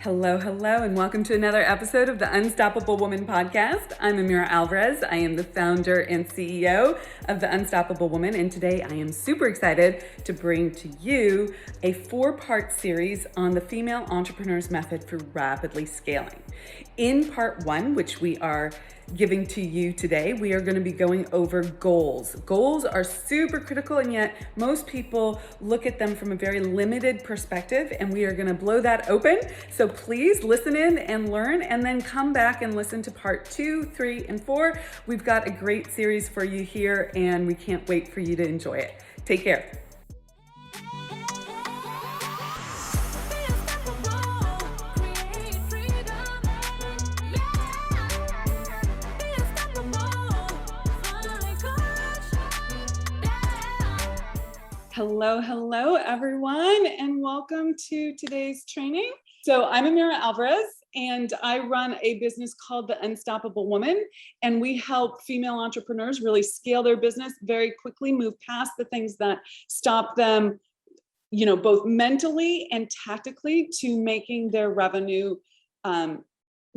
Hello, and welcome to another episode of the Unstoppable Woman podcast. I'm Amira Alvarez. I am the founder and CEO of the Unstoppable Woman, and today I am super excited to bring to you a 4-part series on the female entrepreneur's method for rapidly scaling. In part 1, which we are giving to you today, we are going to be going over goals. Goals are super critical, and yet most people look at them from a very limited perspective, and we are going to blow that open. So please listen in and learn, and then come back and listen to part 2, 3, and 4. We've got a great series for you here, and we can't wait for you to enjoy it. Take care. Hello, everyone, and welcome to today's training. So I'm Amira Alvarez, and I run a business called The Unstoppable Woman, and we help female entrepreneurs really scale their business very quickly, move past the things that stop them, both mentally and tactically, to making their revenue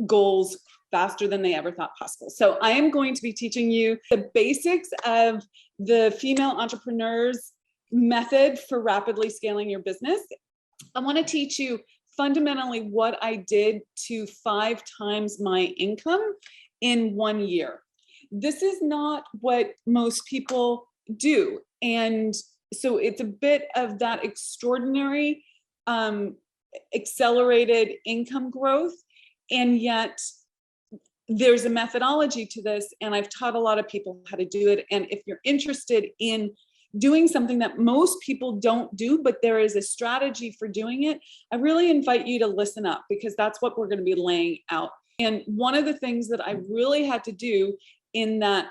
goals faster than they ever thought possible. So I am going to be teaching you the basics of the female entrepreneur's method for rapidly scaling your business. I want to teach you fundamentally what I did to 5 times my income in 1 year. This is not what most people do. And so it's a bit of that extraordinary accelerated income growth. And yet there's a methodology to this, and I've taught a lot of people how to do it. And if you're interested in doing something that most people don't do, but there is a strategy for doing it, I really invite you to listen up, because that's what we're going to be laying out. And one of the things that I really had to do in that,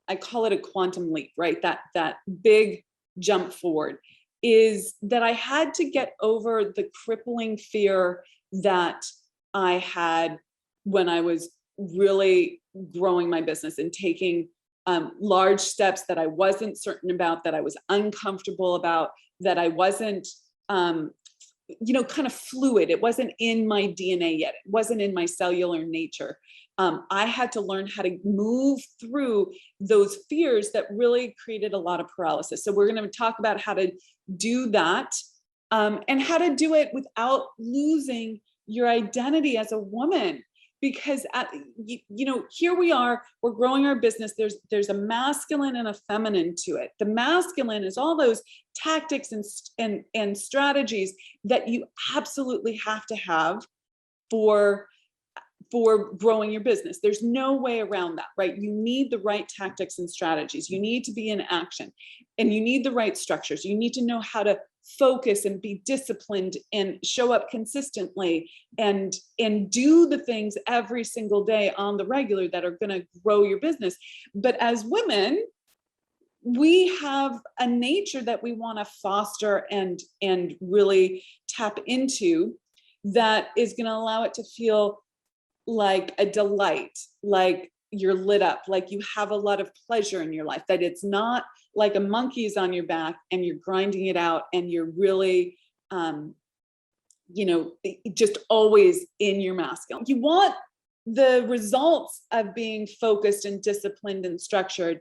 I call it a quantum leap, right? That big jump forward, is that I had to get over the crippling fear that I had when I was really growing my business and taking large steps that I wasn't certain about, that I was uncomfortable about, that I wasn't, kind of fluid. It wasn't in my DNA yet. It wasn't in my cellular nature. I had to learn how to move through those fears that really created a lot of paralysis. So we're going to talk about how to do that, and how to do it without losing your identity as a woman. Because here we are, we're growing our business. There's a masculine and a feminine to it. The masculine is all those tactics and strategies that you absolutely have to have for growing your business. There's no way around that, right? You need the right tactics and strategies. You need to be in action, and you need the right structures. You need to know how to focus and be disciplined and show up consistently and do the things every single day on the regular that are going to grow your business. But as women, we have a nature that we want to foster and really tap into, that is going to allow it to feel like a delight, like you're lit up, like you have a lot of pleasure in your life, that it's not like a monkey is on your back and you're grinding it out and you're really, just always in your masculine. You want the results of being focused and disciplined and structured,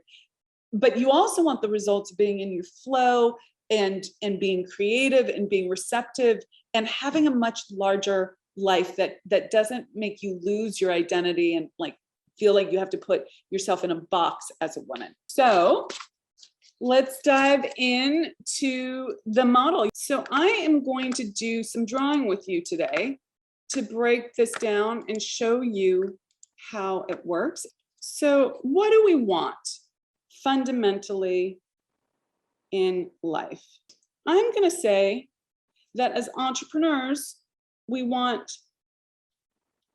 but you also want the results of being in your flow and being creative and being receptive and having a much larger life that doesn't make you lose your identity and feel like you have to put yourself in a box as a woman. So let's dive into the model. So I am going to do some drawing with you today to break this down and show you how it works. So what do we want fundamentally in life? I'm going to say that as entrepreneurs, we want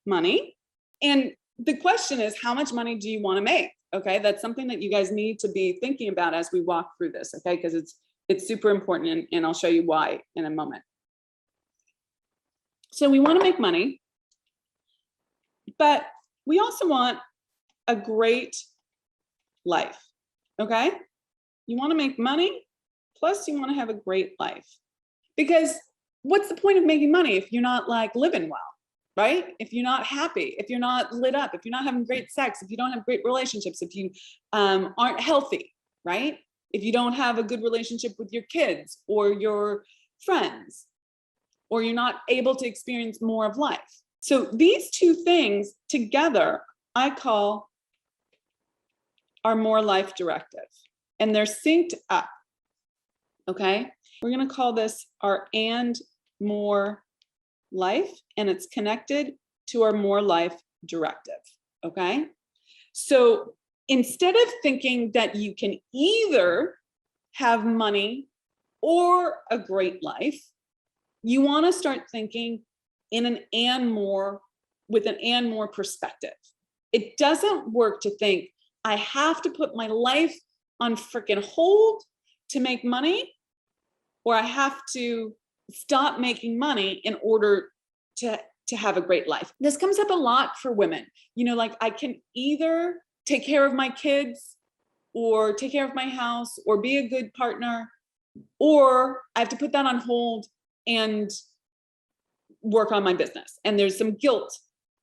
money. And the question is, how much money do you want to make? Okay, that's something that you guys need to be thinking about as we walk through this, okay? Because it's super important, and I'll show you why in a moment. So we want to make money, but we also want a great life, okay? You want to make money, plus you want to have a great life. Because what's the point of making money if you're not living well? right? If you're not happy, if you're not lit up, if you're not having great sex, if you don't have great relationships, if you aren't healthy, right? If you don't have a good relationship with your kids or your friends, or you're not able to experience more of life. So these two things together, I call our more life directive, and they're synced up, okay? We're gonna call this our and more life, and it's connected to our more life directive, okay? So instead of thinking that you can either have money or a great life, you want to start thinking in an and more, with an and more perspective. It doesn't work to think I have to put my life on freaking hold to make money, or I have to stop making money in order to have a great life. This comes up a lot for women. You know, like I can either take care of my kids or take care of my house or be a good partner, or I have to put that on hold and work on my business. And there's some guilt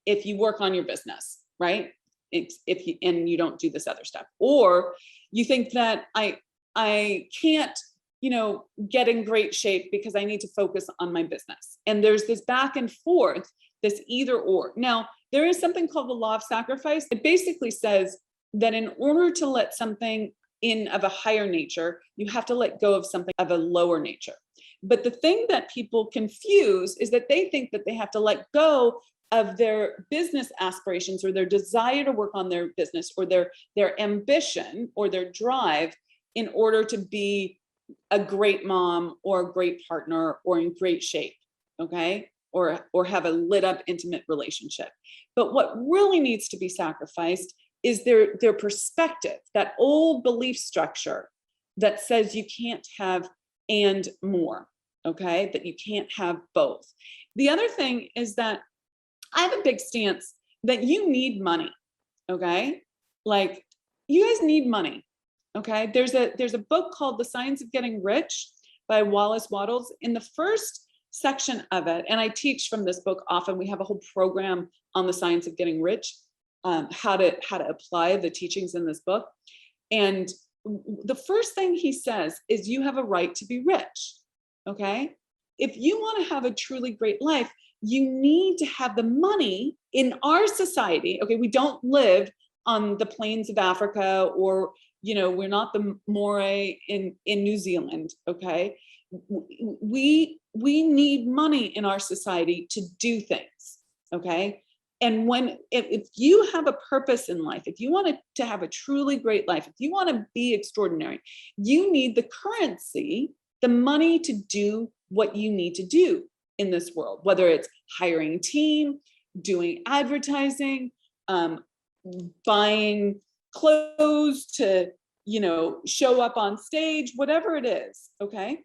if you work on your business, right? If you, and you don't do this other stuff, or you think that I can't, you know, get in great shape because I need to focus on my business. And there's this back and forth, this either or. Now, there is something called the law of sacrifice. It basically says that in order to let something in of a higher nature, you have to let go of something of a lower nature. But the thing that people confuse is that they think that they have to let go of their business aspirations or their desire to work on their business or their ambition or their drive in order to be a great mom or a great partner or in great shape, okay? Or have a lit up intimate relationship. But what really needs to be sacrificed is their perspective, that old belief structure that says you can't have and more, okay? That you can't have both. The other thing is that I have a big stance that you need money, okay? Like you guys need money, okay? There's a book called The Science of Getting Rich by Wallace Wattles. In the first section of it, and I teach from this book often, we have a whole program on the science of getting rich, how to apply the teachings in this book. And the first thing he says is you have a right to be rich, okay? If you want to have a truly great life, you need to have the money in our society. Okay, we don't live on the plains of Africa, or, you know, we're not the Moray in New Zealand, okay? We need money in our society to do things, okay? And if you have a purpose in life, if you want to have a truly great life, if you want to be extraordinary, you need the currency, the money to do what you need to do in this world, whether it's hiring a team, doing advertising, buying clothes to, you know, show up on stage, whatever it is, okay?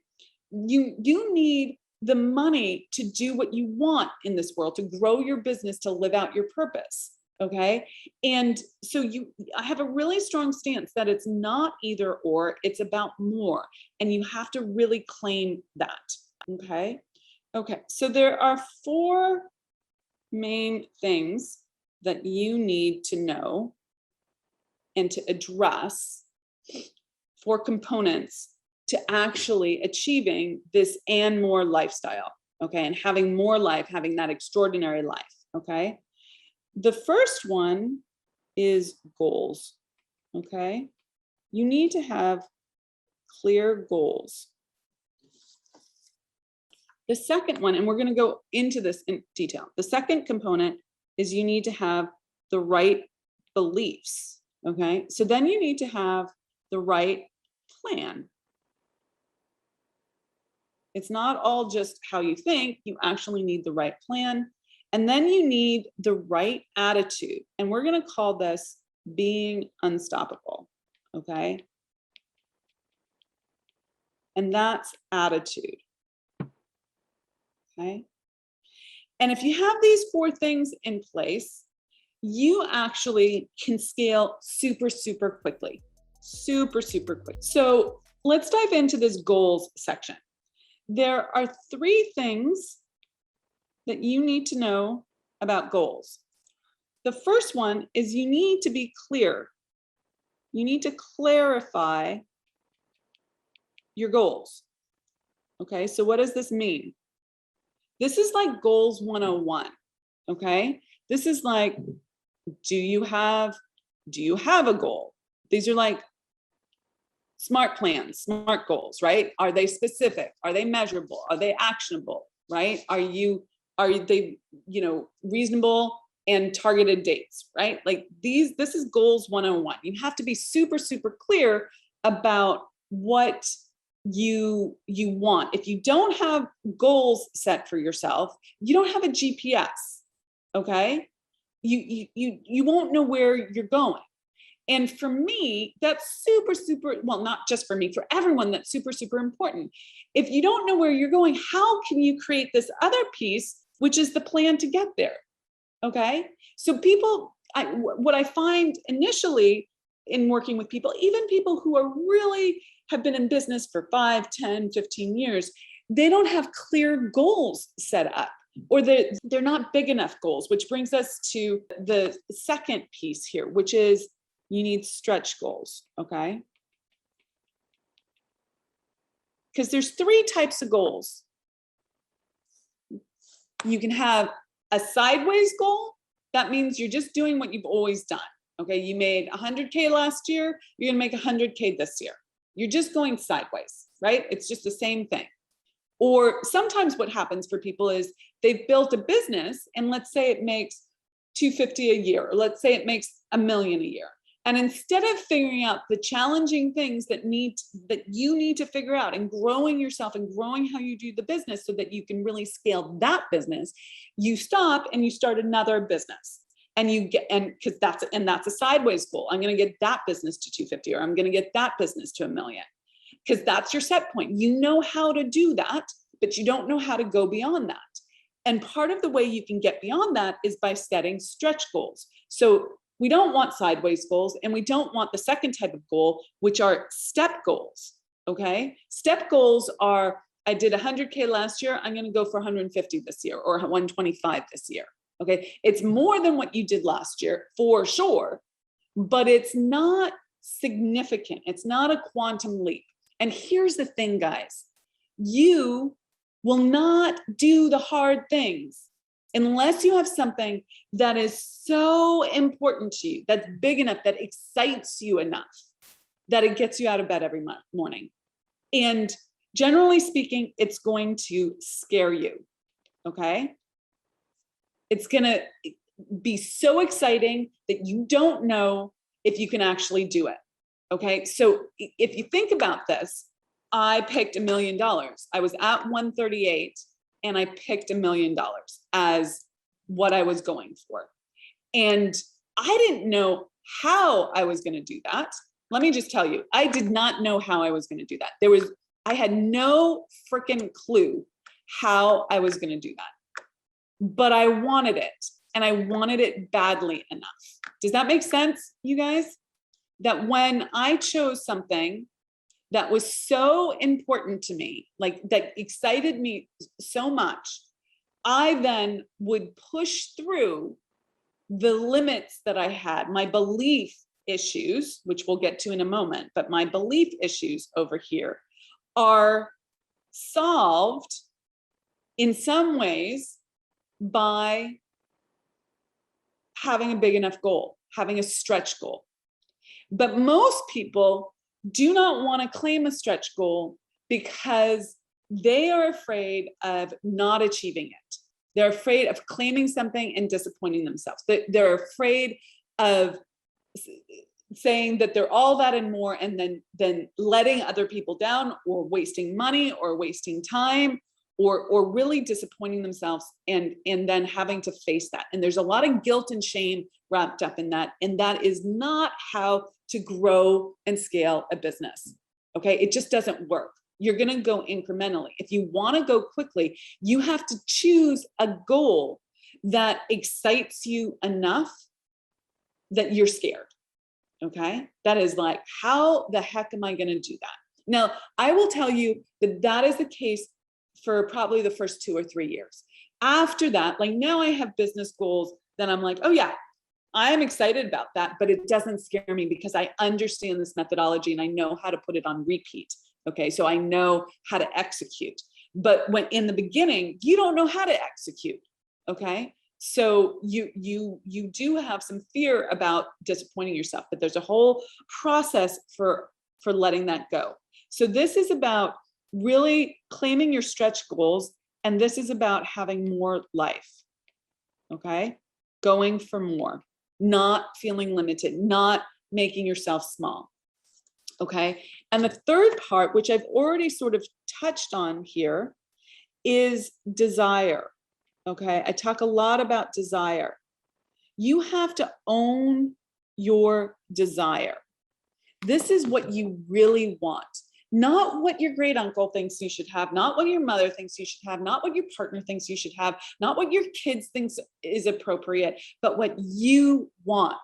You need the money to do what you want in this world, to grow your business, to live out your purpose, okay? And so I have a really strong stance that it's not either or, it's about more, and you have to really claim that, okay? Okay, so there are 4 main things that you need to know and to address, 4 components to actually achieving this and more lifestyle, okay? And having more life, having that extraordinary life, okay? The first one is goals, okay? You need to have clear goals. The second one, and we're going to go into this in detail. The second component is you need to have the right beliefs, okay? So then you need to have the right plan. It's not all just how you think, you actually need the right plan. And then you need the right attitude. And we're going to call this being unstoppable, okay? And that's attitude. Okay. And if you have these 4 things in place, you actually can scale super, super quickly. Super, super quick. So let's dive into this goals section. There are 3 things that you need to know about goals. The first one is you need to be clear. You need to clarify your goals. Okay, so what does this mean? This is like goals 101. Okay, this is like, do you have a goal? These are like smart plans, smart goals, right? Are they specific? Are they measurable? Are they actionable? Right? Are they, reasonable and targeted dates, right? Like this is goals 101. You have to be super, super clear about what you want. If you don't have goals set for yourself, you don't have a GPS, okay? You won't know where you're going. And for me, that's super, super, well, not just for me, for everyone, that's super, super important. If you don't know where you're going, how can you create this other piece, which is the plan to get there? Okay. So what I find initially in working with people, even people who are really have been in business for 5, 10, 15 years, they don't have clear goals set up, or they're not big enough goals, which brings us to the second piece here, which is you need stretch goals, okay? Because there's 3 types of goals. You can have a sideways goal. That means you're just doing what you've always done, okay? You made 100K last year, you're gonna make 100K this year. You're just going sideways, right? It's just the same thing. Or sometimes what happens for people is they've built a business, and let's say it makes 250 a year, or let's say it makes $1 million a year. And instead of figuring out the challenging things that you need to figure out and growing yourself and growing how you do the business so that you can really scale that business, you stop and you start another business. And that's a sideways goal. I'm going to get that business to 250, or I'm going to get that business to $1 million, because that's your set point. You know how to do that, but you don't know how to go beyond that. And part of the way you can get beyond that is by setting stretch goals. So we don't want sideways goals, and we don't want the second type of goal, which are step goals, okay? Step goals are, I did 100K last year, I'm gonna go for 150 this year, or 125 this year, okay? It's more than what you did last year, for sure, but it's not significant. It's not a quantum leap. And here's the thing, guys. You will not do the hard things unless you have something that is so important to you, that's big enough, that excites you enough, that it gets you out of bed every morning. And generally speaking, it's going to scare you, okay? It's gonna be so exciting that you don't know if you can actually do it, okay? So if you think about this, I picked $1 million. I was at 138. And I picked $1 million as what I was going for. And I didn't know how I was going to do that. Let me just tell you, I did not know how I was going to do that. I had no freaking clue how I was going to do that. But I wanted it, and I wanted it badly enough. Does that make sense, you guys? That when I chose something that was so important to me, like that excited me so much, I then would push through the limits that I had, my belief issues, which we'll get to in a moment, but my belief issues over here are solved in some ways by having a big enough goal, having a stretch goal. But most people do not want to claim a stretch goal because they are afraid of not achieving it. They're afraid of claiming something and disappointing themselves. They're afraid of saying that they're all that and more, and then letting other people down, or wasting money, or wasting time, or really disappointing themselves, and then having to face that. And there's a lot of guilt and shame wrapped up in that. And that is not how to grow and scale a business. Okay, it just doesn't work. You're going to go incrementally. If you want to go quickly, you have to choose a goal that excites you enough that you're scared. Okay, that is like, how the heck am I going to do that? Now, I will tell you that that is the case for probably the first 2 or 3 years. After that, like now I have business goals, then I'm like, oh yeah, I am excited about that, but it doesn't scare me because I understand this methodology and I know how to put it on repeat. Okay, so I know how to execute. But when in the beginning, you don't know how to execute. Okay, so you do have some fear about disappointing yourself, but there's a whole process for letting that go. So this is about really claiming your stretch goals, and this is about having more life. Okay, going for more, not feeling limited, not making yourself small. Okay, and the third part, which I've already sort of touched on here, is desire. Okay, I talk a lot about desire. You have to own your desire. This is what you really want, not what your great uncle thinks you should have, not what your mother thinks you should have, not what your partner thinks you should have, not what your kids thinks is appropriate, but what you want.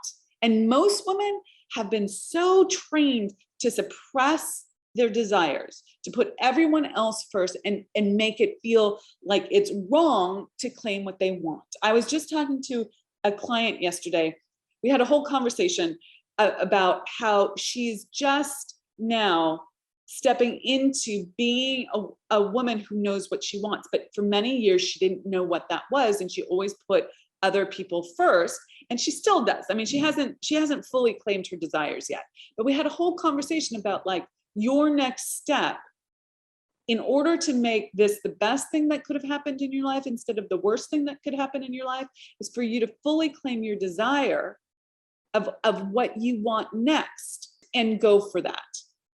And most women have been so trained to suppress their desires, to put everyone else first and make it feel like it's wrong to claim what they want. I was just talking to a client yesterday. We had a whole conversation about how she's just now stepping into being a woman who knows what she wants. But for many years, she didn't know what that was. And she always put other people first. And she still does. I mean, she hasn't fully claimed her desires yet. But we had a whole conversation about like your next step in order to make this the best thing that could have happened in your life instead of the worst thing that could happen in your life is for you to fully claim your desire of what you want next and go for that.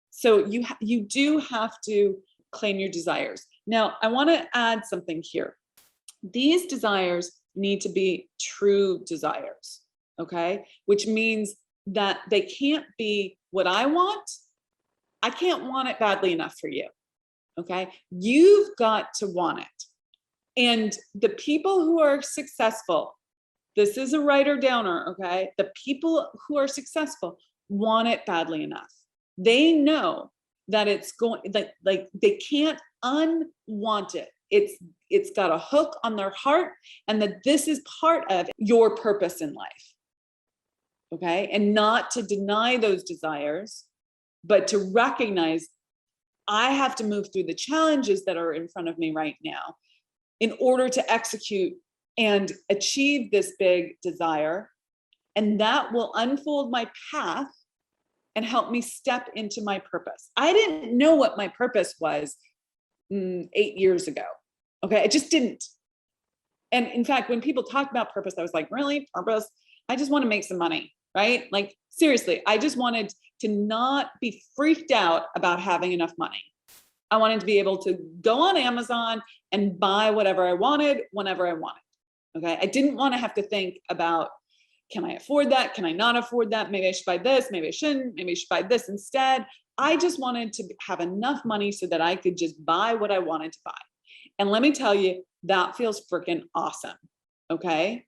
So you do have to claim your desires. Now, I want to add something here. These desires need to be true desires, okay? Which means that they can't be what I want. I can't want it badly enough for you, okay? You've got to want it. And the people who are successful, this is a writer downer, okay? The people who are successful want it badly enough. They know that it's going, that like they can't unwant it. It's got a hook on their heart, and that this is part of your purpose in life, okay? And not to deny those desires, but to recognize I have to move through the challenges that are in front of me right now in order to execute and achieve this big desire. And that will unfold my path and help me step into my purpose. I didn't know what my purpose was 8 years ago. Okay, I just didn't. And in fact, when people talk about purpose, I was like, really, purpose? I just want to make some money, right? Like, seriously, I just wanted to not be freaked out about having enough money. I wanted to be able to go on Amazon and buy whatever I wanted, whenever I wanted. Okay, I didn't want to have to think about, can I afford that? Can I not afford that? Maybe I should buy this, maybe I shouldn't, maybe I should buy this instead. I just wanted to have enough money so that I could just buy what I wanted to buy. And let me tell you, that feels freaking awesome, okay?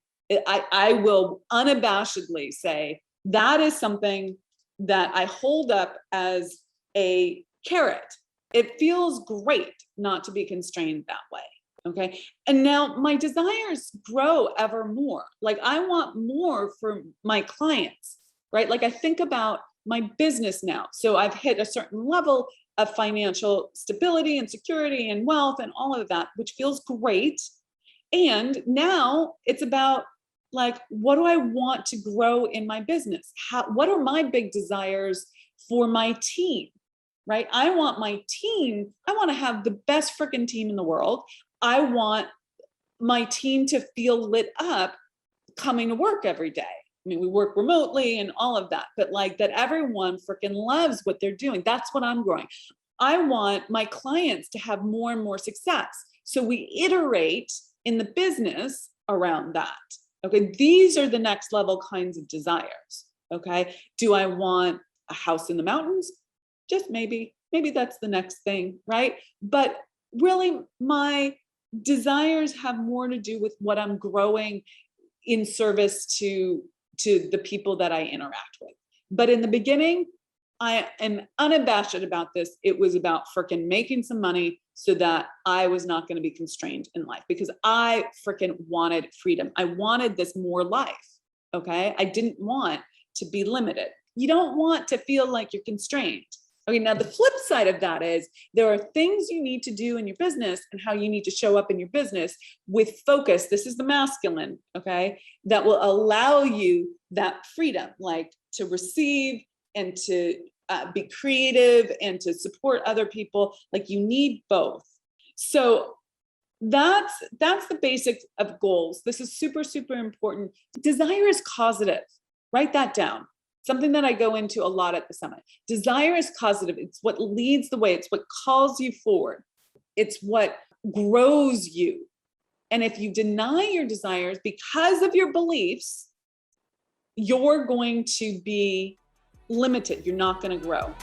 I will unabashedly say that is something that I hold up as a carrot. It feels great not to be constrained that way. Okay. And now my desires grow ever more. Like I want more for my clients, right? Like I think about my business now. So I've hit a certain level of financial stability and security and wealth and all of that, which feels great. And now it's about like, what do I want to grow in my business? What are my big desires for my team, right? I want my team, I want to have the best freaking team in the world. I want my team to feel lit up coming to work every day. I mean, we work remotely and all of that, but like that everyone freaking loves what they're doing. That's what I'm growing. I want my clients to have more and more success. So we iterate in the business around that. Okay, these are the next level kinds of desires. Okay, do I want a house in the mountains? Just maybe that's the next thing, right? But really, my desires have more to do with what I'm growing in service to the people that I interact with. But in the beginning, I am unabashed about this. It was about freaking making some money so that I was not going to be constrained in life, because I freaking wanted freedom. I wanted this more life. Okay. I didn't want to be limited. You don't want to feel like you're constrained. Okay. Now the flip side of that is there are things you need to do in your business and how you need to show up in your business with focus. This is the masculine. Okay. That will allow you that freedom, like to receive and to be creative and to support other people. Like you need both. So that's the basics of goals. This is super, super important. Desire is causative. Write that down. Something that I go into a lot at the summit. Desire is causative. It's what leads the way. It's what calls you forward. It's what grows you. And if you deny your desires because of your beliefs, you're going to be limited. You're not going to grow.